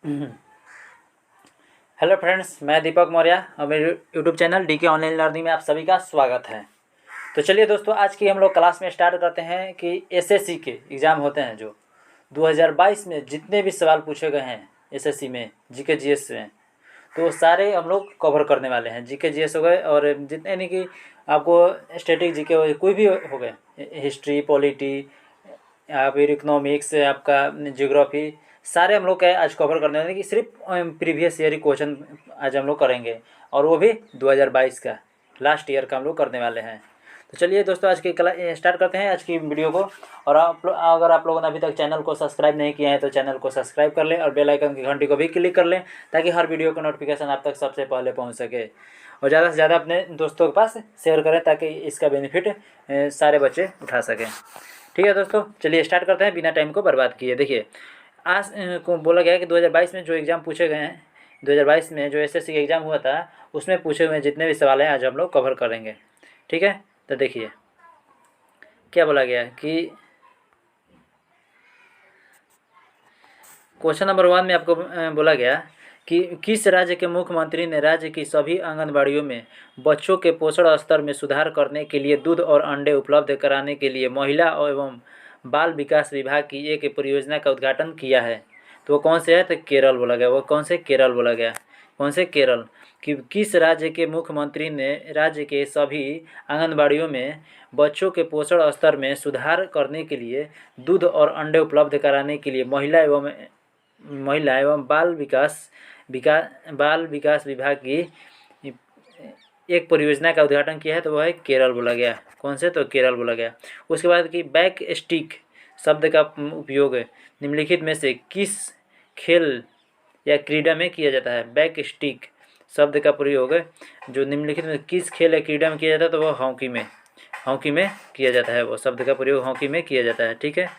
Hello friends, मैं दीपक मौर्य और मेरे YouTube channel DK online learning में आप सभी का स्वागत है। तो चलिए दोस्तों, आज की हम लोग क्लास में स्टार्ट करते हैं कि एसएससी के एग्ज़ाम होते हैं जो 2022 में जितने भी सवाल पूछे गए हैं एसएससी में जीके जीएस में, तो वो सारे हम लोग कवर करने वाले हैं। जीके जीएस हो गए और जितने नहीं कि आपको स्टैटिक जीके हो, कोई भी हो गए, हिस्ट्री, पॉलिटी, या फिर इकोनॉमिक्स, आपका ज्योग्राफी, सारे हम लोग क्या आज कवर करने वाले हैं कि सिर्फ प्रीवियस ईयर ही क्वेश्चन आज हम लोग करेंगे, और वो भी 2022 का लास्ट ईयर का हम लोग करने वाले हैं। तो चलिए दोस्तों, आज की स्टार्ट करते हैं आज की वीडियो को। और अगर आप लोगों ने अभी तक चैनल को सब्सक्राइब नहीं किया है तो चैनल को सब्सक्राइब कर लें और बेल आइकन की घंटी को भी क्लिक कर लें, ताकि हर वीडियो का नोटिफिकेशन आप तक सबसे पहले पहुंच सके। और ज़्यादा से ज़्यादा अपने दोस्तों के पास शेयर करें ताकि इसका बेनिफिट सारे बच्चे उठा सकें। ठीक है दोस्तों, चलिए स्टार्ट करते हैं बिना टाइम को बर्बाद किए। देखिए, आज को बोला गया है कि 2022 में जो एग्ज़ाम पूछे गए हैं, 2022 में जो एसएससी का एग्ज़ाम हुआ था उसमें पूछे हुए जितने भी सवाल हैं आज हम लोग कवर करेंगे। ठीक है, तो देखिए क्या बोला गया है कि क्वेश्चन नंबर 1 में आपको बोला गया कि किस राज्य के मुख्यमंत्री ने राज्य की सभी आंगनबाड़ियों में बच्चों के पोषण स्तर में सुधार करने के लिए दूध और अंडे उपलब्ध कराने के लिए महिला एवं बाल विकास विभाग की एक परियोजना का उद्घाटन किया है। तो वो कौन से है? तो केरल बोला गया। वो कौन से? केरल बोला गया। कौन से? केरल। कि किस राज्य के मुख्यमंत्री ने राज्य के सभी आंगनबाड़ियों में बच्चों के पोषण स्तर में सुधार करने के लिए दूध और अंडे उपलब्ध कराने के लिए महिला एवं बाल विकास विभाग की एक परियोजना का उद्घाटन किया है? तो वह है केरल बोला गया। कौन से? तो केरल बोला गया। उसके बाद कि बैक स्टिक शब्द का उपयोग निम्नलिखित में से किस खेल या क्रीड़ा में किया जाता है? बैक स्टिक शब्द का प्रयोग जो निम्नलिखित में किस खेल या क्रीड़ा में किया जाता है? तो वह हॉकी में किया जाता है। वो शब्द का प्रयोग हॉकी में किया जाता है। ठीक है,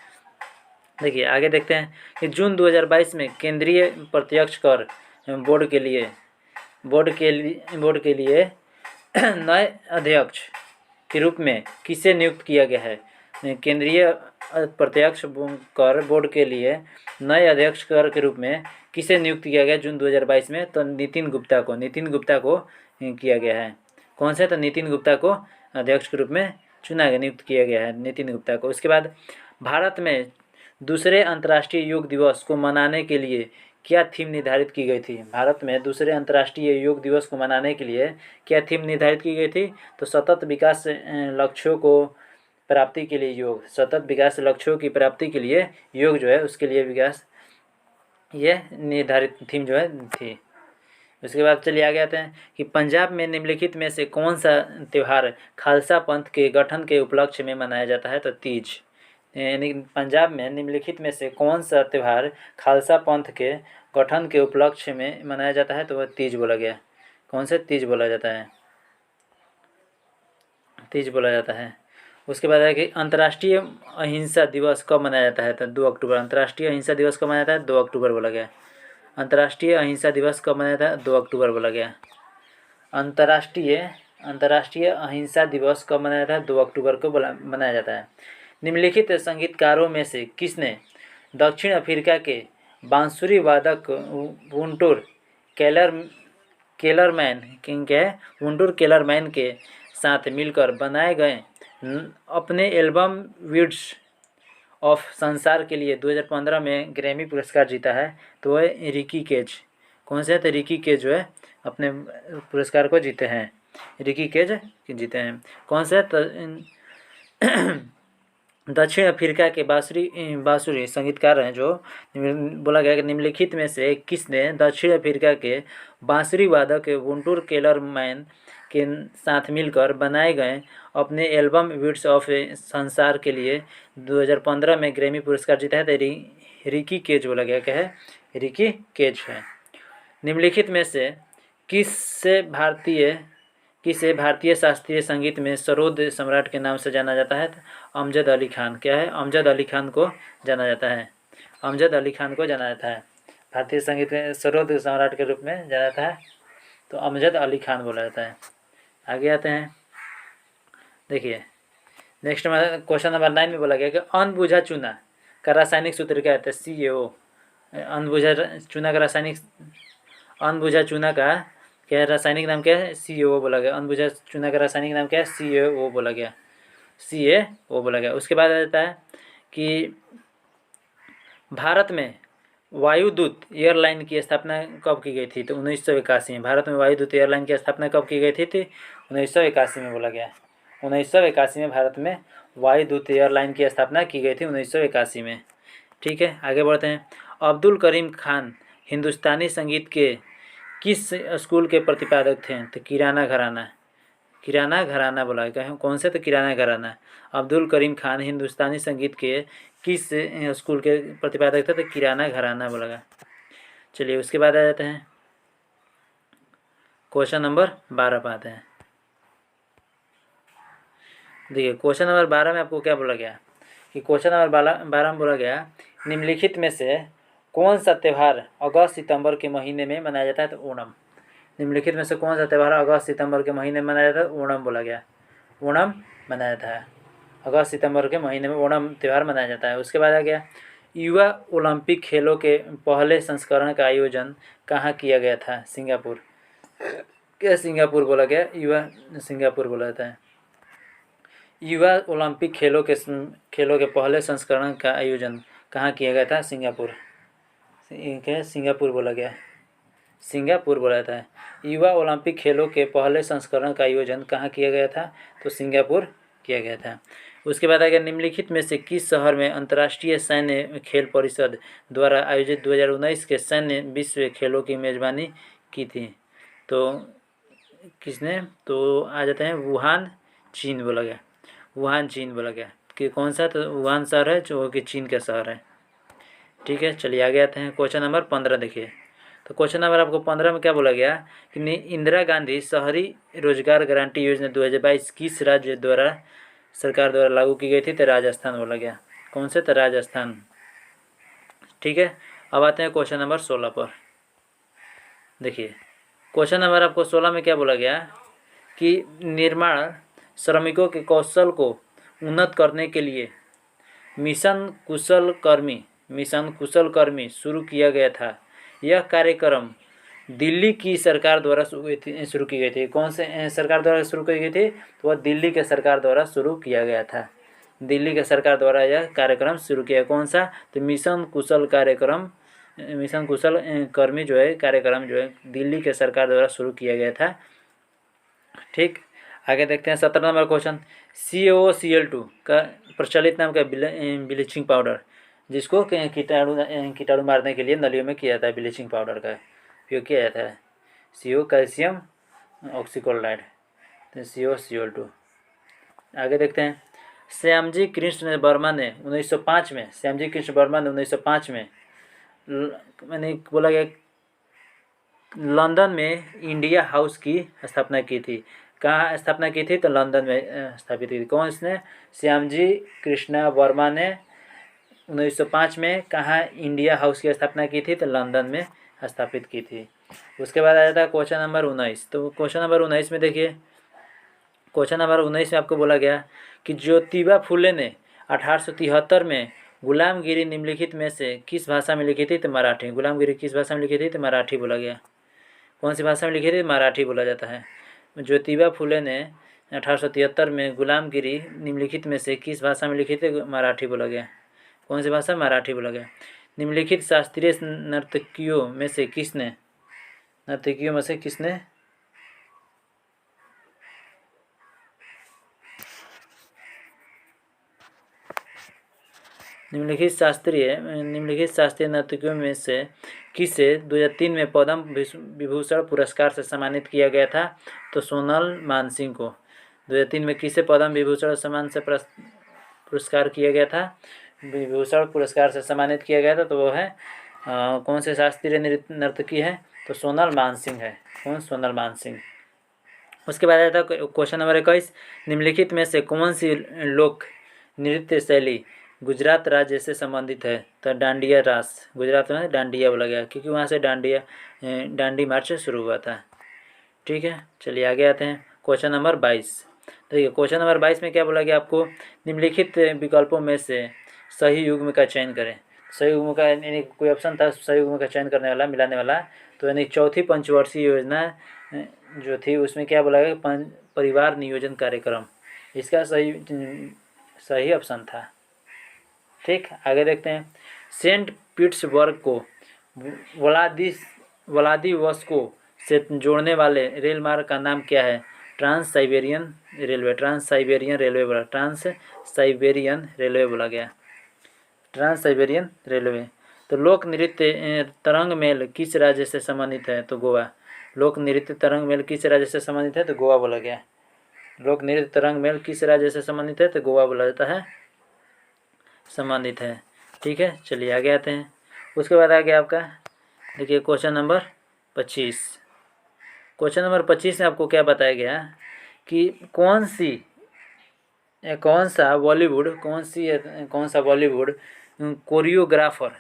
देखिए आगे देखते हैं कि जून 2022 में केंद्रीय प्रत्यक्ष कर बोर्ड के लिए नए अध्यक्ष के रूप में किसे नियुक्त किया गया है? केंद्रीय प्रत्यक्ष कर बोर्ड के लिए नए अध्यक्ष कर के रूप में किसे नियुक्त किया गया जून 2022 में? तो नितिन गुप्ता को किया गया है। कौन से? तो नितिन गुप्ता को अध्यक्ष के रूप में नियुक्त किया गया है, नितिन गुप्ता को। उसके बाद भारत में दूसरे अंतर्राष्ट्रीय योग दिवस को मनाने के लिए क्या थीम निर्धारित की गई थी? भारत में दूसरे अंतर्राष्ट्रीय योग दिवस को मनाने के लिए क्या थीम निर्धारित की गई थी? तो सतत विकास लक्ष्यों को प्राप्ति के लिए योग, सतत विकास लक्ष्यों की प्राप्ति के लिए योग जो है उसके लिए विकास, ये निर्धारित थीम जो है थी। उसके बाद चलिए आगे आते हैं कि पंजाब में निम्नलिखित में से कौन सा त्यौहार खालसा पंथ के गठन के उपलक्ष्य में मनाया जाता है? तो तीज। यानी पंजाब में निम्नलिखित में से कौन सा त्यौहार खालसा पंथ के गठन के उपलक्ष्य में मनाया जाता है? तो वह तीज बोला गया। कौन से? तीज बोला जाता है, तीज बोला जाता है। उसके बाद है कि अंतर्राष्ट्रीय अहिंसा दिवस कब मनाया जाता है? तो 2 अक्टूबर। अंतर्राष्ट्रीय अहिंसा दिवस कब मनाया जाता है? 2 अक्टूबर बोला गया। अंतर्राष्ट्रीय अहिंसा दिवस कब मनाया जाता है? 2 अक्टूबर बोला गया। अंतर्राष्ट्रीय अहिंसा दिवस कब मनाया जाता है? 2 अक्टूबर को मनाया जाता है। निम्नलिखित संगीतकारों में से किसने दक्षिण अफ्रीका के बांसुरी वादक वुंटूर केलरमैन के साथ मिलकर बनाए गए अपने एल्बम वीड्स ऑफ संसार के लिए 2015 में ग्रैमी पुरस्कार जीता है? तो वह रिकी केज। कौन से? तो रिकी केज जो है अपने पुरस्कार को जीते हैं, रिकी केज जीते हैं। कौन से? तो दक्षिण अफ्रीका के बांसुरी संगीतकार हैं जो बोला गया कि निम्नलिखित में से किसने दक्षिण अफ्रीका के बांसुरी वादक वुंटूर केलरमैन के साथ मिलकर बनाए गए अपने एल्बम वीड्स ऑफ संसार के लिए 2015 में ग्रैमी पुरस्कार जीता है? तो रिकी केज बोला गया। क्या है? रिकी केज है। निम्नलिखित में से किसे भारतीय शास्त्रीय संगीत में सरोद सम्राट के नाम से जाना जाता है? तो अमजद अली खान। क्या है? अमजद अली खान को जाना जाता है। अमजद अली खान को जाना जाता है भारतीय संगीत में सरोद सम्राट के रूप में जाना जाता है, तो अमजद अली खान बोला जाता है। आगे आते हैं, देखिए नेक्स्ट क्वेश्चन नंबर 9 में बोला गया कि अनबुझा चूना का रासायनिक सूत्र क्या है? तो CaO। अनबुझा चूना का रासायनिक, अनबुझा चूना का क्या रासायनिक नाम क्या है? CaO बोला गया। अनबुझा चूना का रासायनिक नाम क्या है? CaO बोला गया, CaO बोला गया। उसके बाद आ जाता है कि भारत में वायुदूत एयरलाइन की स्थापना कब की गई थी? तो 1981 में। भारत में वायुदूत एयरलाइन की स्थापना कब की गई थी? 1981 में बोला गया। 1981 में भारत में वायुदूत एयरलाइन की स्थापना की गई थी, 1981 में। ठीक है, आगे बढ़ते हैं। अब्दुल करीम खान हिंदुस्तानी संगीत के किस स्कूल के प्रतिपादक थे? तो किराना घराना, किराना घराना बोला गया। कौन से? तो किराना घराना। अब्दुल करीम खान हिंदुस्तानी संगीत के किस स्कूल के प्रतिपादक थे? तो किराना घराना बोला गया। चलिए उसके बाद आ जाते हैं क्वेश्चन नंबर 12 पे आते हैं। देखिए क्वेश्चन नंबर 12 में आपको क्या बोला गया कि क्वेश्चन नंबर 12 में बोला गया निम्नलिखित में से कौन सा त्यौहार अगस्त सितंबर के महीने में मनाया जाता है? तो ओणम। निम्नलिखित में से कौन सा त्यौहार अगस्त सितंबर के महीने में मनाया जाता है? ओणम बोला गया। ओणम मनाया जाता है, अगस्त सितंबर के महीने में ओणम त्यौहार मनाया जाता है। उसके बाद आ गया युवा ओलंपिक खेलों के पहले संस्करण का आयोजन कहाँ किया गया था? सिंगापुर। क्या सिंगापुर बोला गया? युवा सिंगापुर बोला जाता है। युवा ओलंपिक खेलों के पहले संस्करण का आयोजन कहाँ किया गया था? सिंगापुर। क्या सिंगापुर बोला गया? सिंगापुर बोला जाता है। युवा ओलंपिक खेलों के पहले संस्करण का आयोजन कहाँ किया गया था? तो सिंगापुर किया गया था। उसके बाद आ गया निम्नलिखित में से किस शहर में अंतर्राष्ट्रीय सैन्य खेल परिषद द्वारा आयोजित 2019 के सैन्य विश्व खेलों की मेजबानी की थी? तो किसने? तो आ जाते हैं वुहान, चीन बोला गया। वुहान चीन बोला गया कि कौन सा? तो वुहान शहर है जो कि चीन का शहर है। ठीक है, चलिए आगे आते हैं। क्वेश्चन नंबर 15 देखिए। तो क्वेश्चन नंबर आपको 15 में क्या बोला गया कि इंदिरा गांधी शहरी रोजगार गारंटी योजना 2022 किस राज्य द्वारा सरकार द्वारा लागू की गई थी? तो राजस्थान बोला गया। कौन से? तो राजस्थान। ठीक है, अब आते हैं क्वेश्चन नंबर 16 पर। देखिए क्वेश्चन नंबर आपको 16 में क्या बोला गया कि निर्माण श्रमिकों के कौशल को उन्नत करने के लिए मिशन कुशल कर्मी शुरू किया गया था। यह कार्यक्रम दिल्ली की सरकार द्वारा शुरू की गई थी। कौन से सरकार द्वारा शुरू की गई थी? तो वह दिल्ली के सरकार द्वारा शुरू किया गया था। दिल्ली के सरकार द्वारा यह कार्यक्रम शुरू किया। कौन सा? तो मिशन कुशल कर्मी जो है कार्यक्रम जो है दिल्ली के सरकार द्वारा शुरू किया गया था। ठीक, आगे देखते हैं 17 नंबर क्वेश्चन। CaOCl2 का प्रचलित नाम का ब्लीचिंग पाउडर, जिसको कीटाणु मारने के लिए नलियों में किया जाता है, ब्लीचिंग पाउडर का उपयोग किया जाता है। CO कैल्शियम ऑक्सीक्लोराइड, तो CaOCl2। आगे देखते हैं श्यामजी कृष्ण वर्मा ने 1905 में, श्यामजी कृष्ण वर्मा ने 1905 में मैंने बोला गया लंदन में इंडिया हाउस की स्थापना की थी। कहाँ स्थापना की थी? तो लंदन में स्थापित की थी। कौन? इसने? श्यामजी कृष्णा वर्मा ने 1905 में कहाँ इंडिया हाउस की स्थापना की थी? तो लंदन में स्थापित की थी। उसके बाद आ जाता है क्वेश्चन नंबर 19। तो क्वेश्चन नंबर 19 में देखिए, क्वेश्चन नंबर 19 में आपको बोला गया कि ज्योतिबा फुले ने 1873 में गुलामगिरी निम्नलिखित में से किस भाषा में लिखी थी? तो मराठी। गुलामगिरी किस भाषा में लिखी थी? तो मराठी बोला गया। कौन सी भाषा में लिखी थी? मराठी बोला जाता है। ज्योतिबा फुले ने 1873 में गुलामगिरी निम्नलिखित में से किस भाषा में लिखी थी? मराठी बोला गया। कौन सी भाषा? मराठी बोला गया। निम्नलिखित शास्त्रीय नर्तकियों में से किसने निम्नलिखित शास्त्रीय नर्तकियों में से किसे 2003 में पद्म विभूषण पुरस्कार से सम्मानित किया गया था? तो सोनल मानसिंह को 2003 में किसे पद्म विभूषण सम्मान से पुरस्कार किया गया था? विभूषण पुरस्कार से सम्मानित किया गया था। तो वो है कौन से शास्त्रीय नर्तकी है? तो सोनल मानसिंह है। कौन? सोनल मानसिंह। उसके बाद आता है क्वेश्चन नंबर 21। निम्नलिखित में से कौन सी लोक नृत्य शैली गुजरात राज्य से संबंधित है? तो डांडिया रास। गुजरात में डांडिया बोला गया क्योंकि वहाँ से डांडी मार्च शुरू हुआ था। ठीक है, चलिए आगे आते हैं क्वेश्चन नंबर 22। देखिए क्वेश्चन नंबर 22 में क्या बोला गया आपको? निम्नलिखित विकल्पों में से सही युग्म का चयन करें। सही उम्र का यानी कोई ऑप्शन था सही उम्र का चयन करने वाला, मिलाने वाला, तो यानी चौथी पंचवर्षीय योजना जो थी उसमें क्या बोला गया, परिवार नियोजन कार्यक्रम, इसका सही सही ऑप्शन था। ठीक, आगे देखते हैं। सेंट पीटर्सबर्ग को व्लादिवोस्टोक से जोड़ने वाले रेल मार्ग का नाम क्या है? Trans Siberian railway, trans Siberian railway बोला, ट्रांस साइबेरियन रेलवे बोला गया, ट्रांस साइबेरियन रेलवे। तो लोक नृत्य तरंग मेल किस राज्य से संबंधित है? तो गोवा। लोक नृत्य तरंग मेल किस राज्य से संबंधित है? तो गोवा बोला गया। लोक नृत्य तरंग मेल किस राज्य से संबंधित है? तो गोवा बोला जाता है, संबंधित है। ठीक है, चलिए आगे आते हैं। उसके बाद आ गया आपका, देखिए क्वेश्चन नंबर 25। क्वेश्चन नंबर 25 में आपको क्या बताया गया कि कौन सा बॉलीवुड कोरियोग्राफर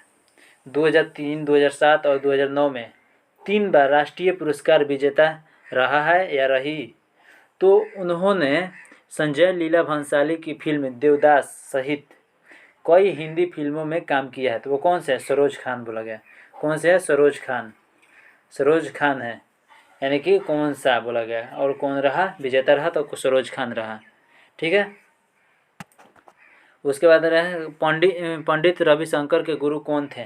2003, 2007 और 2009 में 3 बार राष्ट्रीय पुरस्कार विजेता रहा है या रही? तो उन्होंने संजय लीला भंसाली की फिल्म देवदास सहित कई हिंदी फिल्मों में काम किया है। तो वो कौन से है? सरोज खान बोला गया। कौन से है? सरोज खान, सरोज खान है, यानी कि कौन सा बोला गया। और कौन रहा विजेता रहा? तो सरोज खान रहा। ठीक है, उसके बाद रहे पंडित रविशंकर के गुरु कौन थे?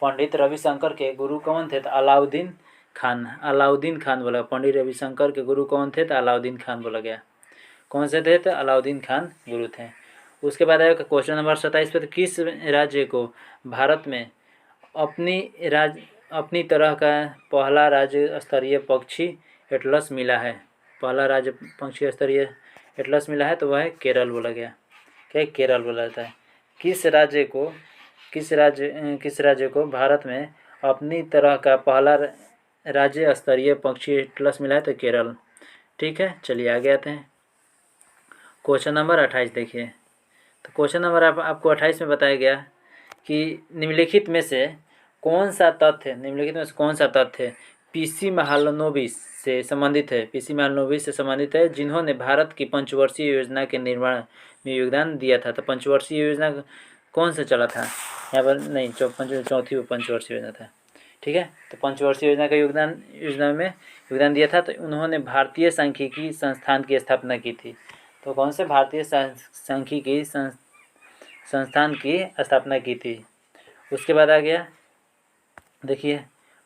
पंडित रविशंकर के गुरु कौन थे? तो अलाउद्दीन खान, अलाउद्दीन खान बोला। पंडित रविशंकर के गुरु कौन थे? तो अलाउद्दीन खान बोला गया। कौन से थे? तो अलाउद्दीन खान गुरु थे। उसके बाद आएगा क्वेश्चन नंबर 27 पे, तो किस राज्य को भारत में अपनी तरह का पहला राज्य स्तरीय पक्षी एटलस मिला है? पहला राज्य पक्षी स्तरीय एटलस मिला है, तो वह है केरल बोला गया। क्या? केरल बोला जाता है। किस राज्य को भारत में अपनी तरह का पहला राज्य स्तरीय पक्षी एटलस मिला है? तो केरल। ठीक है, चलिए आगे आते हैं। क्वेश्चन नंबर 28 देखिए। तो क्वेश्चन नंबर आपको 28 में बताया गया कि निम्नलिखित में से कौन सा तथ्य पीसी महालनोबिस से संबंधित है? पीसी महालनोबिस से संबंधित है जिन्होंने भारत की पंचवर्षीय योजना के निर्माण में योगदान दिया था। तो पंचवर्षीय योजना कौन सा चला था यहाँ पर? नहीं, चौथी पंचवर्षीय योजना था। ठीक है, तो पंचवर्षीय योजना का योजना में योगदान दिया था। तो उन्होंने भारतीय सांख्यिकी संस्थान की स्थापना की थी। तो कौन से? भारतीय सांख्यिकी संस्थान की स्थापना की थी। उसके बाद आ गया, देखिए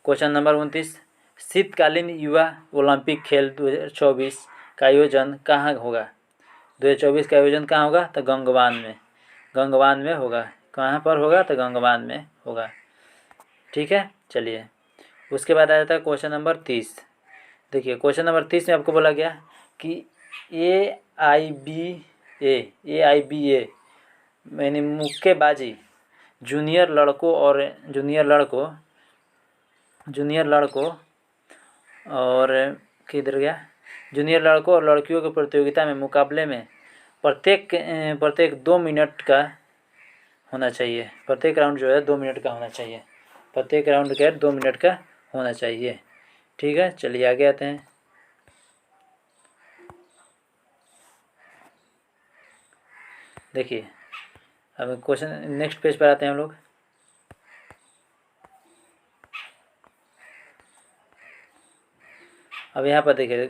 क्वेश्चन नंबर 29, शीतकालीन युवा ओलंपिक खेल 2024 का आयोजन कहाँ होगा? 2024 का आयोजन कहाँ होगा? तो गंगवान में होगा। कहाँ पर होगा? तो गंगवान में होगा। ठीक है, चलिए उसके बाद आ जाता है क्वेश्चन नंबर 30। देखिए क्वेश्चन नंबर 30 में आपको बोला गया कि AIBA यानी मुक्केबाजी जूनियर लड़कों और लड़कियों के प्रतियोगिता में मुकाबले में प्रत्येक 2 मिनट का होना चाहिए। प्रत्येक राउंड जो है 2 मिनट का होना चाहिए। प्रत्येक राउंड का 2 मिनट का होना चाहिए। ठीक है, चलिए आगे आते हैं। देखिए अब क्वेश्चन नेक्स्ट पेज पर आते हैं हम लोग। अब यहाँ पर देखिए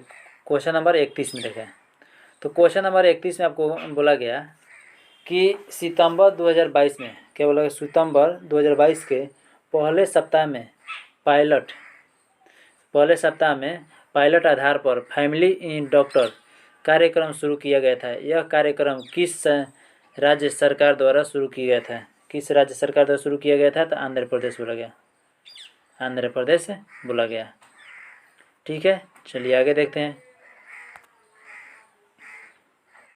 क्वेश्चन नंबर 31 में देखें। तो क्वेश्चन नंबर 31 में आपको बोला गया कि सितंबर 2022 में, क्या बोला गया? सितंबर 2022 के पहले सप्ताह में पायलट आधार पर फैमिली डॉक्टर कार्यक्रम शुरू किया गया था। यह कार्यक्रम किस राज्य सरकार द्वारा शुरू किया गया था? किस राज्य सरकार द्वारा शुरू किया गया था? तो आंध्र प्रदेश बोला गया। आंध्र प्रदेश बोला गया। ठीक है, चलिए आगे देखते हैं।